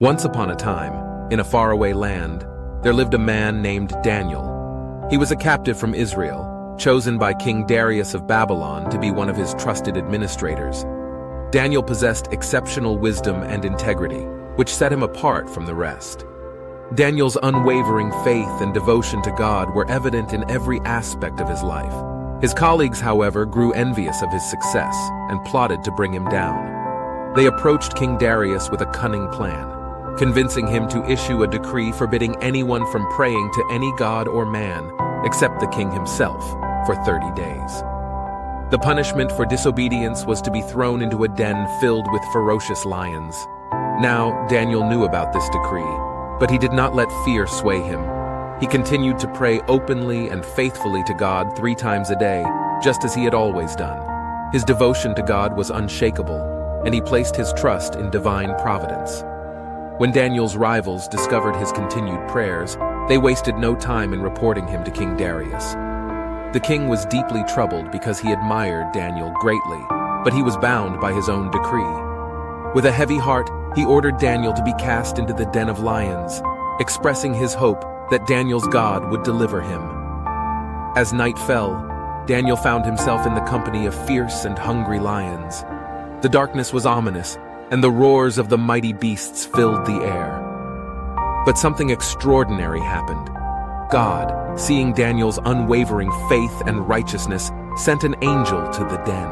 Once upon a time, in a faraway land, there lived a man named Daniel. He was a captive from Israel, chosen by King Darius of Babylon to be one of his trusted administrators. Daniel possessed exceptional wisdom and integrity, which set him apart from the rest. Daniel's unwavering faith and devotion to God were evident in every aspect of his life. His colleagues, however, grew envious of his success and plotted to bring him down. They approached King Darius with a cunning plan, convincing him to issue a decree forbidding anyone from praying to any god or man except the king himself for 30 days. The punishment for disobedience was to be thrown into a den filled with ferocious lions. Now, Daniel knew about this decree, but he did not let fear sway him. He continued to pray openly and faithfully to God 3 times a day, just as he had always done. His devotion to God was unshakable, and he placed his trust in divine providence. When Daniel's rivals discovered his continued prayers, they wasted no time in reporting him to King Darius. The king was deeply troubled because he admired Daniel greatly, but he was bound by his own decree. With a heavy heart, he ordered Daniel to be cast into the den of lions, expressing his hope that Daniel's God would deliver him. As night fell, Daniel found himself in the company of fierce and hungry lions. The darkness was ominous, and the roars of the mighty beasts filled the air. But something extraordinary happened. God, seeing Daniel's unwavering faith and righteousness, sent an angel to the den.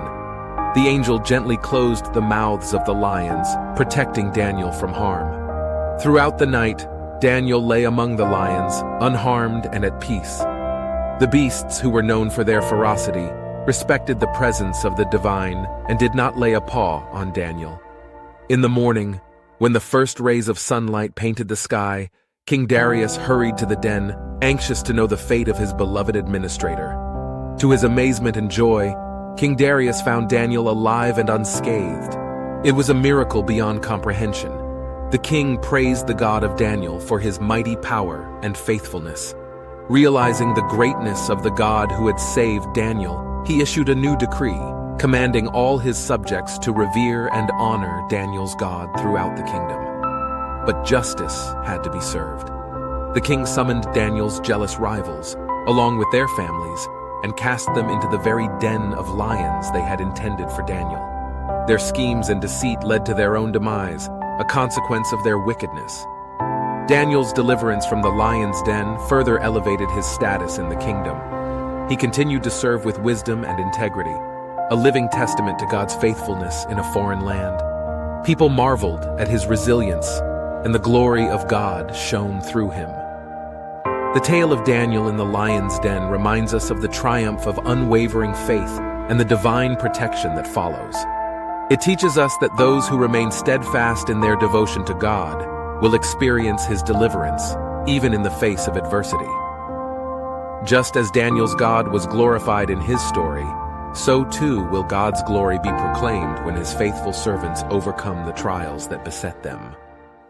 The angel gently closed the mouths of the lions, protecting Daniel from harm. Throughout the night, Daniel lay among the lions, unharmed and at peace. The beasts, who were known for their ferocity, respected the presence of the divine and did not lay a paw on Daniel. In the morning, when the first rays of sunlight painted the sky, King Darius hurried to the den, anxious to know the fate of his beloved administrator. To his amazement and joy, King Darius found Daniel alive and unscathed. It was a miracle beyond comprehension. The king praised the God of Daniel for his mighty power and faithfulness. Realizing the greatness of the God who had saved Daniel, he issued a new decree, commanding all his subjects to revere and honor Daniel's God throughout the kingdom. But justice had to be served. The king summoned Daniel's jealous rivals, along with their families, and cast them into the very den of lions they had intended for Daniel. Their schemes and deceit led to their own demise, a consequence of their wickedness. Daniel's deliverance from the lion's den further elevated his status in the kingdom. He continued to serve with wisdom and integrity, a living testament to God's faithfulness in a foreign land. People marveled at his resilience, and the glory of God shone through him. The tale of Daniel in the lion's den reminds us of the triumph of unwavering faith and the divine protection that follows. It teaches us that those who remain steadfast in their devotion to God will experience his deliverance, even in the face of adversity. Just as Daniel's God was glorified in his story, so too will God's glory be proclaimed when his faithful servants overcome the trials that beset them.